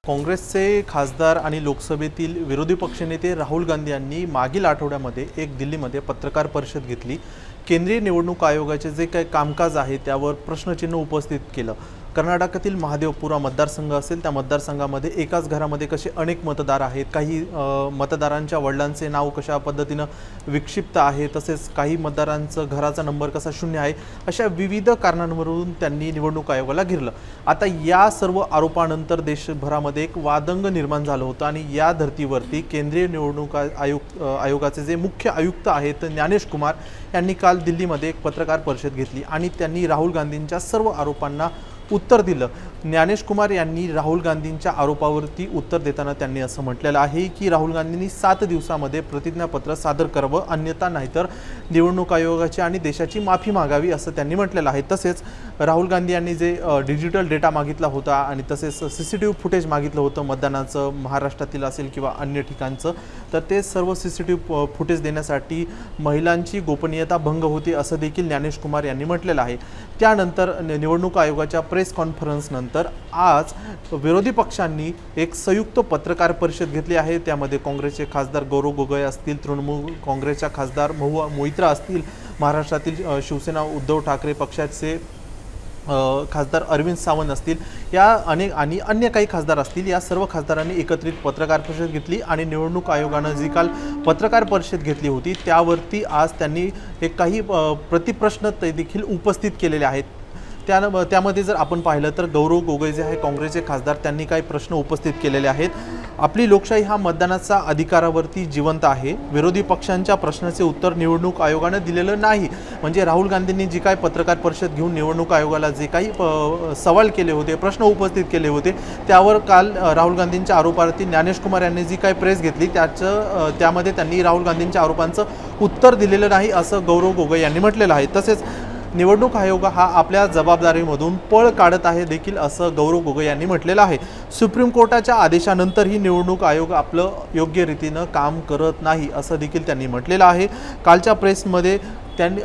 काँग्रेसचे खासदार आणि लोकसभेतील विरोधी पक्षनेते राहुल गांधी यांनी मागील आठवड्यामध्ये एक दिल्लीमध्ये पत्रकार परिषद घेतली। केंद्रीय निवडणूक आयोगाचे जे काही कामकाज आहे त्यावर प्रश्नचिन्ह उपस्थित केलं। कर्नाटकातील महादेवपुरा मतदारसंघ असेल, त्या मतदारसंघामध्ये एकाच घरामध्ये कसे अनेक मतदार आहेत, काही मतदारांच्या वडिलांचे नाव कशा पद्धतीनं विक्षिप्त आहे, तसेच काही मतदारांचं घराचा नंबर कसा शून्य आहे, अशा विविध कारणांवरून त्यांनी निवडणूक आयोगाला घेरलं। आता या सर्व आरोपानंतर देशभरामध्ये एक वादंग निर्माण झालं होतं आणि या धर्तीवरती केंद्रीय निवडणूक आयोगाचे जे मुख्य आयुक्त आहेत ज्ञानेश कुमार यांनी काल दिल्लीमध्ये एक पत्रकार परिषद घेतली आणि त्यांनी राहुल गांधींच्या सर्व आरोपांना उत्तर दिलं। ज्ञानेश कुमार यांनी राहुल गांधींच्या आरोपावरती उत्तर देताना त्यांनी असं म्हटलेलं आहे की राहुल गांधींनी 7 दिवसांमध्ये प्रतिज्ञापत्र सादर करावं, अन्यथा नाहीतर निवडणूक आयोगाची आणि देशाची माफी मागावी असं त्यांनी म्हटलेलं आहे। तसेच राहुल गांधी यांनी जे डिजिटल डेटा मागितला होता आणि तसेच CCTV फुटेज मागितलं होतं महाराष्ट्रातील महाराष्ट्रातील असेल किंवा अन्य ठिकाणचं, तर ते सर्व CCTV फुटेज देण्यासाठी महिलांची गोपनीयता भंग होती असं देखील ज्ञानेश कुमार यांनी म्हटलेलं आहे। त्यानंतर निवडणूक आयोगाच्या प्रेस कॉन्फरन्स नंतर आज विरोधी पक्षांनी एक संयुक्त पत्रकार परिषद घेतली आहे। त्यामध्ये काँग्रेसचे खासदार गौरव गोगोई असतील, तृणमूल काँग्रेसच्या खासदार महुआ मोइत्रा असतील, महाराष्ट्रातील शिवसेना उद्धव ठाकरे पक्षाचे खासदार अरविंद सावंत असतील, या अनेक आणि अन्य काही खासदार असतील, या सर्व खासदारांनी एकत्रित पत्रकार परिषद घेतली आणि निवडणूक आयोगानं जी काल पत्रकार परिषद घेतली होती त्यावरती आज त्यांनी एक काही प्रतिप्रश्न देखील उपस्थित केलेले आहेत। त्यामध्ये जर आपण पाहिलं तर गौरव गोगोई जे आहे काँग्रेसचे खासदार, त्यांनी काही प्रश्न उपस्थित केलेले आहेत। आपली लोकशाही हा मतदानाचा अधिकारावरती जिवंत आहे, विरोधी पक्षांच्या प्रश्नाचे उत्तर निवडणूक आयोगाने दिलेलं नाही। म्हणजे राहुल गांधींनी जी काही पत्रकार परिषद घेऊन निवडणूक आयोगाला जे काही सवाल केले होते, प्रश्न उपस्थित केले होते, त्यावर काल राहुल गांधींच्या आरोपावरती ज्ञानेश कुमार यांनी जी काही प्रेस घेतली त्यामध्ये त्यांनी राहुल गांधींच्या आरोपांचं उत्तर दिलेलं नाही असं गौरव गोगोई यांनी म्हटलेलं आहे। तसेच निवडणूक आयोग हा आपल्या जबाबदारीमधून पळ काढत आहे देखील असं गौरव गोगोई यांनी म्हटलेलं आहे। सुप्रीम कोर्टाच्या आदेशानंतरही निवडणूक आयोग आपलं योग्य रीतीनं काम करत नाही असं देखील त्यांनी म्हटलेलं आहे। कालच्या प्रेसमध्ये त्यांनी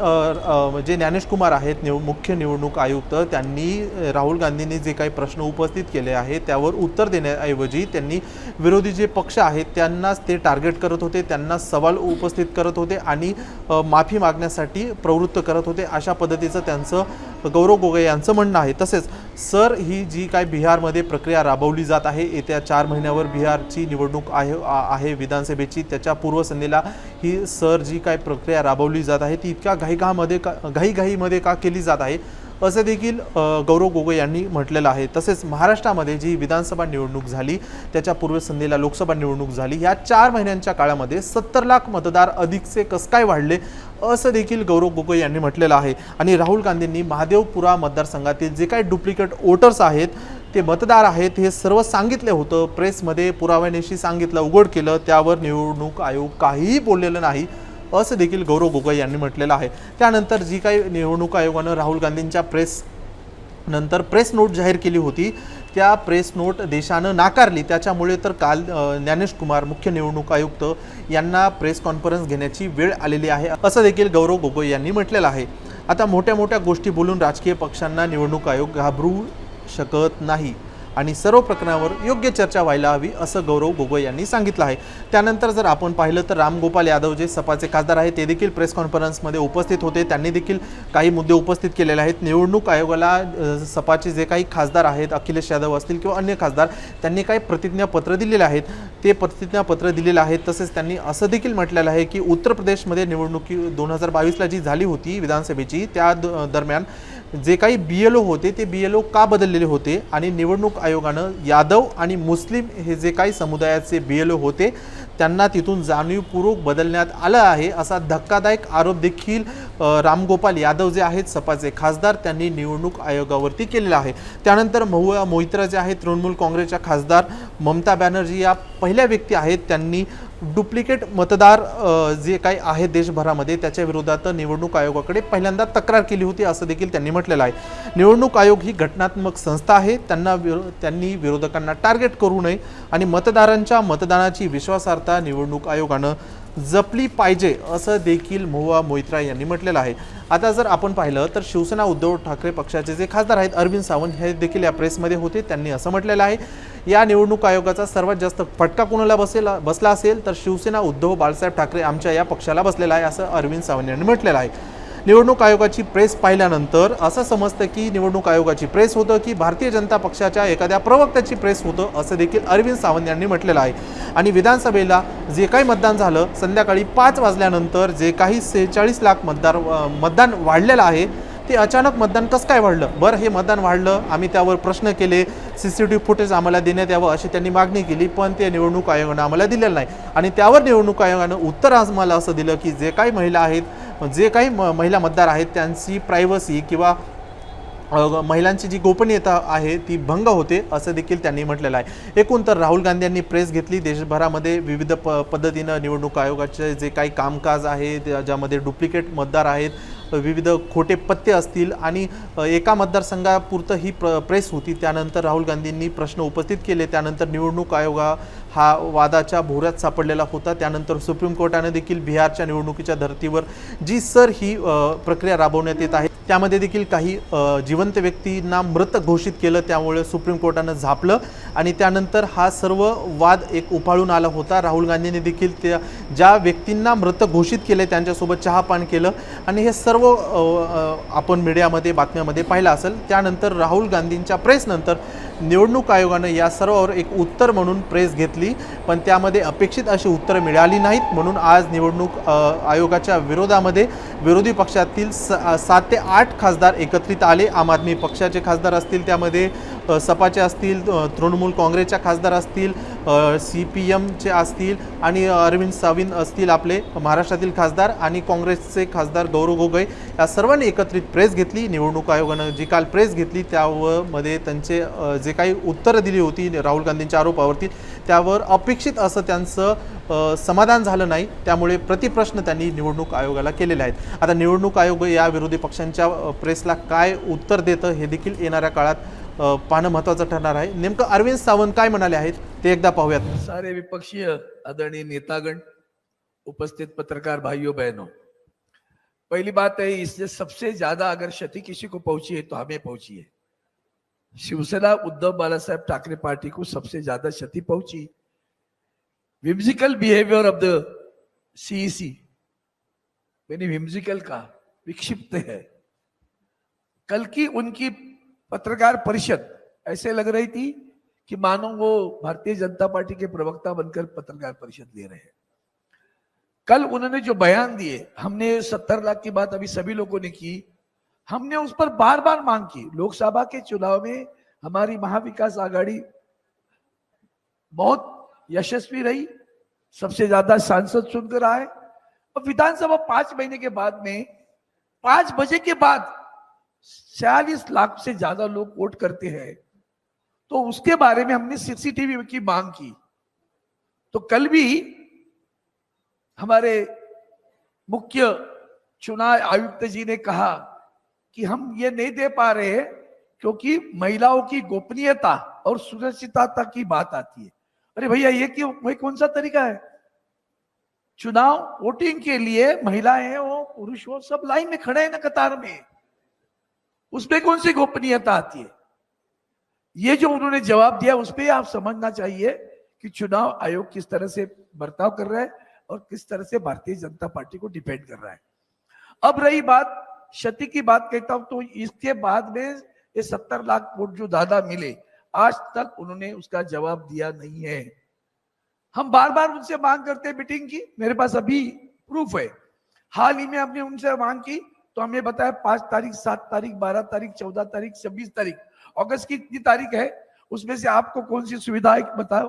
जे ज्ञानेश कुमार आहेत मुख्य निवडणूक आयुक्त, त्यांनी राहुल गांधींनी जे काही प्रश्न उपस्थित केले आहेत त्यावर उत्तर देण्याऐवजी त्यांनी विरोधी जे पक्ष आहेत त्यांनाच ते टार्गेट करत होते, त्यांना सवाल उपस्थित करत होते आणि माफी मागण्यासाठी प्रवृत्त करत होते, अशा पद्धतीचं त्यांचं गौरव गोगोई यांचं म्हणणं आहे। तसेच सर, ही जी काय बिहारमध्ये प्रक्रिया राबवली जात आहे, येत्या 4 महिन्यावर बिहारची निवडणूक आहे विधानसभेची, त्याच्या पूर्वसंध्येला ही सर जी काय प्रक्रिया राबवली जात आहे ती इतक्या घाईघाईमध्ये का केली जात आहे असं देखील गौरव गोगोई यांनी म्हटलेलं आहे। तसेच महाराष्ट्रामध्ये जी विधानसभा निवडणूक झाली त्याच्या पूर्वसंध्येला लोकसभा निवडणूक झाली, ह्या 4 महिन्यांच्या काळामध्ये 70 लाख मतदार अधिकचे कसं काय वाढले असं देखील गौरव गोगोई यांनी म्हटलेलं आहे। आणि राहुल गांधींनी महादेवपुरा मतदारसंघातील जे काही डुप्लिकेट वोटर्स आहेत, ते मतदार आहेत, हे सर्व सांगितले होतं, प्रेसमध्ये पुराव्यानिशी सांगितलं, उघड केलं, त्यावर निवडणूक आयोग काहीही बोललेलं नाही असं देखील गौरव गोगोई यांनी म्हटलेलं आहे। त्यानंतर जी काही निवडणूक आयोगानं राहुल गांधींच्या प्रेस नोट जाहीर केली होती, त्या प्रेस नोट देशानं नाकारली, त्याच्यामुळे तर काल ज्ञानेश कुमार मुख्य निवडणूक आयुक्त यांना प्रेस कॉन्फरन्स घेण्याची वेळ आलेली आहे असं देखील गौरव गोगोई यांनी म्हटलेलं आहे। आता मोठ्या मोठ्या गोष्टी बोलून राजकीय पक्षांना निवडणूक आयोग घाबरू शकत नाही आणि सर्व प्रकरणावर योग्य चर्चा व्हायला हवी असं गौरव गोगोई यांनी सांगितलं आहे। त्यानंतर जर आपण पाहिलं तर रामगोपाल यादव जे सपाचे खासदार आहेत ते देखील प्रेस कॉन्फरन्समध्ये उपस्थित होते, त्यांनी देखील काही मुद्दे उपस्थित केलेले आहेत। निवडणूक आयोगाला सपाचे जे काही खासदार आहेत, अखिलेश यादव असतील किंवा अन्य खासदार, त्यांनी काही प्रतिज्ञापत्र दिलेले आहेत, ते प्रतिज्ञापत्र दिलेले आहेत। तसेच त्यांनी असं देखील म्हटलेलं आहे की उत्तर प्रदेशमध्ये निवडणुकी 2022ला जी झाली होती विधानसभेची, त्या दरम्यान जे काही BLO होते ते BLO का बदललेले होते आणि निवडणूक आयोगानं यादव आणि मुस्लिम हे जे काही समुदायाचे BLO होते त्यांना तिथून जाणीवपूर्वक बदलण्यात आलं आहे असा धक्कादायक आरोप देखील रामगोपाल यादव जे आहेत सपाचे खासदार त्यांनी निवडणूक आयोगावरती केलेला आहे। त्यानंतर महुआ मोइत्रा जे आहेत तृणमूल काँग्रेसच्या खासदार, ममता बॅनर्जी या पहिल्या व्यक्ती आहेत, त्यांनी डुप्लिकेट मतदार जे काही आहेत देशभरामध्ये त्याच्या विरोधात निवडणूक आयोगाकडे पहिल्यांदा तक्रार केली होती असं देखील त्यांनी म्हटलेलं आहे। निवडणूक आयोग ही घटनात्मक संस्था आहे, त्यांनी विरोधकांना टार्गेट करू नये आणि मतदारांच्या मतदानाची विश्वासार्हता निवडणूक आयोगानं जपली पाहिजे असं देखील महुआ मोइत्रा यांनी म्हटलेलं आहे. आता जर आपण पाहिलं तर शिवसेना उद्धव ठाकरे पक्षाचे जे खासदार आहेत अरविंद सावंत हे देखील या प्रेसमध्ये होते. त्यांनी असं म्हटलेलं आहे, या निवडणूक आयोगाचा सर्वात जास्त फटका कोणाला बसला असेल तर शिवसेना उद्धव बाळासाहेब ठाकरे आमच्या या पक्षाला बसलेला आहे असं अरविंद सावंत यांनी म्हटलेलं आहे. निवडणूक आयोगाची प्रेस पाहिल्यानंतर असं समजतं की निवडणूक आयोगाची प्रेस होतं की भारतीय जनता पक्षाच्या एखाद्या प्रवक्त्याची प्रेस होतं असं देखील अरविंद सावंत यांनी म्हटलेलं आहे. आणि विधानसभेला जे काही मतदान झालं संध्याकाळी 5 वाजल्यानंतर जे काही 46 लाख मतदान वाढलेलं आहे ते अचानक मतदान कसं काय वाढलं. बरं, हे मतदान वाढलं, आम्ही त्यावर प्रश्न केले, CCTV फुटेज आम्हाला देण्यात यावं अशी त्यांनी मागणी केली, पण ते निवडणूक आयोगानं आम्हाला दिलेलं नाही. आणि त्यावर निवडणूक आयोगानं उत्तर आम्हाला असं दिलं की जे काही महिला आहेत, जे काही महिला मतदार आहेत त्यांची प्रायव्हसी किंवा महिलांची जी गोपनीयता आहे ती भंग होते असं देखील त्यांनी म्हटलेलं आहे. एकूण तर राहुल गांधी यांनी प्रेस घेतली. देशभरामध्ये विविध पद्धतीनं निवडणूक आयोगाचे जे काही कामकाज आहे ज्यामध्ये डुप्लिकेट मतदार आहेत, विविध खोटे पत्ते असतील आणि एका मतदारसंघापुरतं ही प्रेस होती. त्यानंतर राहुल गांधींनी प्रश्न उपस्थित केले. त्यानंतर निवडणूक आयोगा हा वादाच्या भोवऱ्यात सापडलेला होता. त्यानंतर सुप्रीम कोर्टाने देखील बिहारच्या निवडणुकीच्या धर्तीवर जी ही प्रक्रिया राबवण्यात येत आहे त्यामध्ये देखील काही जिवंत व्यक्तींना मृत घोषित केलं. त्यामुळे सुप्रीम कोर्टानं झापलं आणि त्यानंतर हा सर्व वाद एक उफाळून आला होता. राहुल गांधींनी देखील त्या ज्या व्यक्तींना मृत घोषित केले त्यांच्यासोबत चहापान केलं आणि हे सर्व आपण मीडियामध्ये बातम्यामध्ये पाहिलं असेल. त्यानंतर राहुल गांधींच्या प्रेसनंतर निवडणूक आयोगानं या सर्वावर एक उत्तर म्हणून प्रेस घेतली, पण त्यामध्ये अपेक्षित अशी उत्तरं मिळाली नाहीत. म्हणून आज निवडणूक आयोगाच्या विरोधामध्ये विरोधी पक्षातील 7 ते 8 खासदार एकत्रित आले. आम आदमी पक्षाचे खासदार असतील, त्यामध्ये सपाचे असतील, तृणमूल काँग्रेसच्या खासदार असतील, CPMचे असतील आणि अरविंद सावंत असतील आपले महाराष्ट्रातील खासदार आणि काँग्रेसचे खासदार गौरव गोगोई या सर्वांनी एकत्रित प्रेस घेतली. निवडणूक आयोगानं जी काल प्रेस घेतली त्यामध्ये त्यांचे जे काही उत्तरं दिली होती राहुल गांधींच्या आरोपावरती त्यावर अपेक्षित असं त्यांचं समाधान झालं नाही. त्यामुळे प्रतिप्रश्न त्यांनी निवडणूक आयोगाला केलेले आहेत. आता निवडणूक आयोग या विरोधी पक्षांच्या प्रेसला काय उत्तर देतं हे देखील येणाऱ्या काळात पाहणं महत्त्वाचं ठरणार आहे. नेमकं अरविंद सावंत काय म्हणाले आहेत ते एकदा पाहूयात. सारे विपक्षीय आदरणीय नेतागण, उपस्थित पत्रकार भाइयों बहनों, पहली बात है इससे सबसे ज्यादा अगर क्षति किसी को पहुंची है तो हमें पहुंची है. शिवसेना उद्धव बालासाहेब ठाकरे पार्टी को सबसे ज्यादा क्षति पहुंची. Whimsical behaviour of the CEC, Maine whimsical कहा, विक्षिप्त है. कल की उनकी पत्रकार परिषद ऐसे लग रही थी कि मानो वो भारतीय जनता पार्टी के प्रवक्ता बनकर पत्रकार परिषद ले रहे हैं. कल उन्होंने जो बयान दिए, हमने 70 लाख की बात अभी सभी लोगों ने की, हमने उस पर बार बार मांग की. लोकसभा के चुनाव में हमारी महाविकास आघाड़ी बहुत यशस्वी रही, सबसे ज्यादा सांसद चुनकर आए और विधानसभा 5 महीने के बाद में 5 बजे के बाद 46 लाख से ज्यादा लोग वोट करते हैं. तो उसके बारे में हमने CCTV की मांग की. तो कल भी हमारे मुख्य चुनाव आयुक्त जी ने कहा कि हम ये नहीं दे पा रहे हैं क्योंकि महिलाओं की गोपनीयता और सुरक्षितता की बात आती है. अरे भैया, ये क्यों, वही कौन सा तरीका है? चुनाव वोटिंग के लिए महिलाएं हो पुरुष हो सब लाइन में खड़े हैं ना, कतार में, उसमें कौन सी गोपनीयता आती है? ये जो उन्होंने जवाब दिया उस पर आप समझना चाहिए कि चुनाव आयोग किस तरह से बर्ताव कर रहा है और किस तरह से भारतीय जनता पार्टी को डिपेंड कर रहा है. अब रही बात क्षति की बात कहता हूं, तो इसके बाद में ये 70 लाख वोट जो दादा मिले, आज तक उन्होंने उसका जवाब दिया नहीं है. हम बार बार उनसे मांग करते हैं मीटिंग की, मेरे पास अभी प्रूफ है. हाल ही में हमने उनसे मांग की तो हमें बताया 5 तारीख, 7 तारीख, 12 तारीख, 14 तारीख, 26 तारीख, अगस्त की कितनी तारीख है, उसमें से आपको कौन सी सुविधा है बताओ.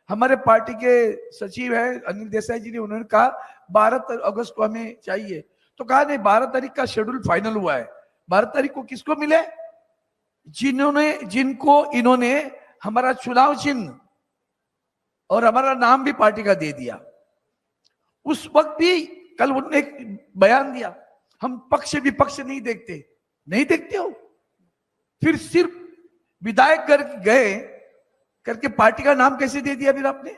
हमारे पार्टी के सचिव है अनिल देसाई जी ने, उन्होंने कहा 12 अगस्त को हमें चाहिए. तो कहा नहीं, 12 तारीख का शेड्यूल फाइनल हुआ है. 12 तारीख को किसको मिले? जिनको इन्होंने हमारा चुनाव चिन्ह और हमारा नाम भी पार्टी का दे दिया. उस वक्त भी कल उन्होंने एक बयान दिया, हम पक्ष विपक्ष नहीं देखते. नहीं देखते हो, फिर सिर्फ विधायक गए करके पार्टी का नाम कैसे दे दिया फिर आपने?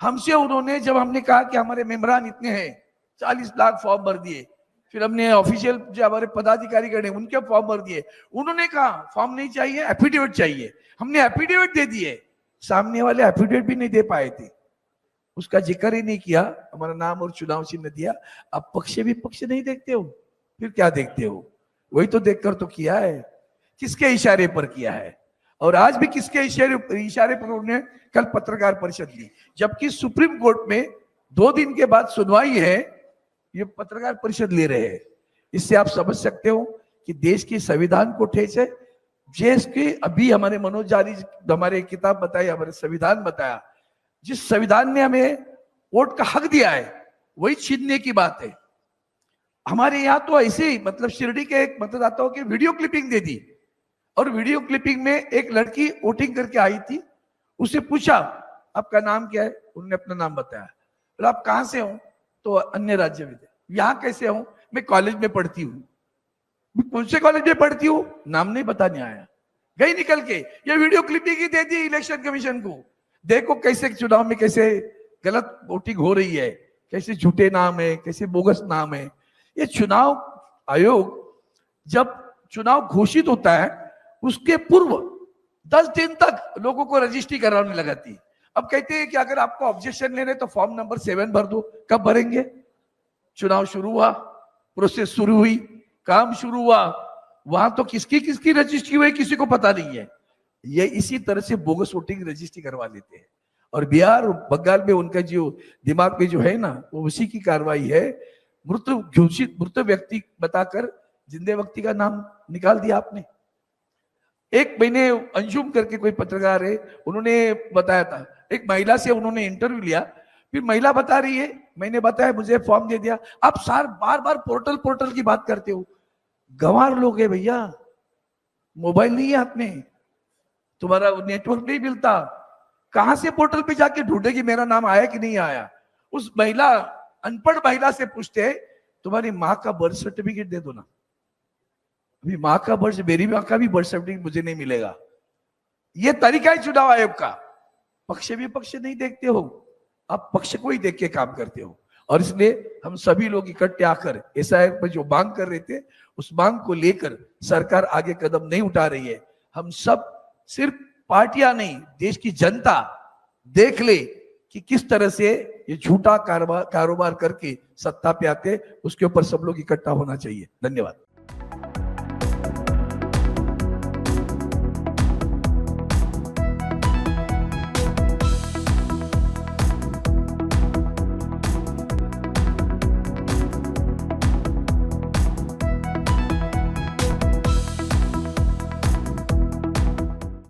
हमसे उन्होंने, जब हमने कहा कि हमारे मेम्बरान इतने हैं, 40 लाख फॉर्म भर दिए, फिर हमने ऑफिशियल जो हमारे पदाधिकारी गणे उनके फॉर्म भर दिए, उन्होंने कहा फॉर्म नहीं चाहिए, एफिडेविट चाहिए। हमने एफिडेविट दे दिए, सामने वाले एफिडेविट भी नहीं दे पाए थे, उसका जिक्र ही नहीं किया, हमारा नाम और चुनाव चिन्ह दिया। अब पक्ष विपक्ष नहीं देखते हो, फिर क्या देखते हो? वही तो देखकर तो किया है, किसके इशारे पर किया है, और आज भी किसके इशारे पर उन्होंने कल पत्रकार परिषद ली, जबकि सुप्रीम कोर्ट में 2 दिन के बाद सुनवाई है, ये पत्रकार परिषद ले रहे हैं। इससे आप समझ सकते हो कि देश के संविधान को ठेस है। देश के, अभी हमारे मनोज जानी हमारे किताब बताई, हमारे संविधान बताया, जिस संविधान ने हमें वोट का हक दिया है वही छीनने की बात है। हमारे यहाँ तो ऐसे ही, मतलब शिरडी के एक मतदाताओं की वीडियो क्लिपिंग दे दी, और वीडियो क्लिपिंग में एक लड़की वोटिंग करके आई थी, उससे पूछा आपका नाम क्या है, उन्होंने अपना नाम बताया, बोला आप कहाँ से हो, तो अन्य राज्य में थे। यहाँ कैसे हूं, मैं कॉलेज में पढ़ती हूँ। कौन से कॉलेज में पढ़ती हूँ, नाम नहीं बताने आया, गई निकल के। ये वीडियो क्लिपिंग ही दे दी इलेक्शन कमीशन को। देखो कैसे चुनाव में कैसे गलत वोटिंग हो रही है, कैसे झूठे नाम है, कैसे बोगस नाम है। ये चुनाव आयोग जब चुनाव घोषित होता है उसके पूर्व 10 दिन तक लोगों को रजिस्ट्री कराने लगाती है। अब कहते हैं कि अगर आपको ऑब्जेक्शन लेने तो फॉर्म नंबर 7 भर दो। कब भरेंगे? चुनाव शुरू हुआ, प्रोसेस शुरू हुई, काम शुरू हुआ, वहां तो किसकी किसकी रजिस्ट्री हुई किसी को पता नहीं है। ये इसी तरह से बोगस वोटिंग रजिस्ट्री करवा लेते हैं, और बिहार और बंगाल में उनका जो दिमाग में जो है ना, वो उसी की कार्रवाई है। मृत घोषित मृत व्यक्ति बताकर जिंदे व्यक्ति का नाम निकाल दिया आपने। एक महीने अंजुम करके कोई पत्रकार है, उन्होंने बताया था, एक महिला से उन्होंने इंटरव्यू लिया, फिर महिला बता रही है मैंने बताया मुझे फॉर्म दे दिया। आप बार बार पोर्टल की बात करते हो, गंवार लोग है भैया, मोबाइल नहीं है हाथ में, तुम्हारा नेटवर्क नहीं मिलता, कहां से पोर्टल पे जाके ढूंढेगी मेरा नाम आया कि नहीं आया। उस महिला, अनपढ़ महिला से पूछते तुम्हारी माँ का बर्थ सर्टिफिकेट दे दो ना। अभी माँ का बर्थ, मेरी माँ का भी बर्थ सर्टिफिकेट मुझे नहीं मिलेगा। यह तरीका है चुनाव आयोग का। पक्ष विपक्ष नहीं देखते हो, आप पक्ष को ही देख के काम करते हो। और इसलिए हम सभी लोग इकट्ठे आकर एसआईआर पर जो मांग कर रहे थे, उस मांग को लेकर सरकार आगे कदम नहीं उठा रही है। हम सब, सिर्फ पार्टियां नहीं, देश की जनता देख ले कि किस तरह से ये झूठा कारोबार करके सत्ता पे आते, उसके ऊपर सब लोग इकट्ठा होना चाहिए। धन्यवाद।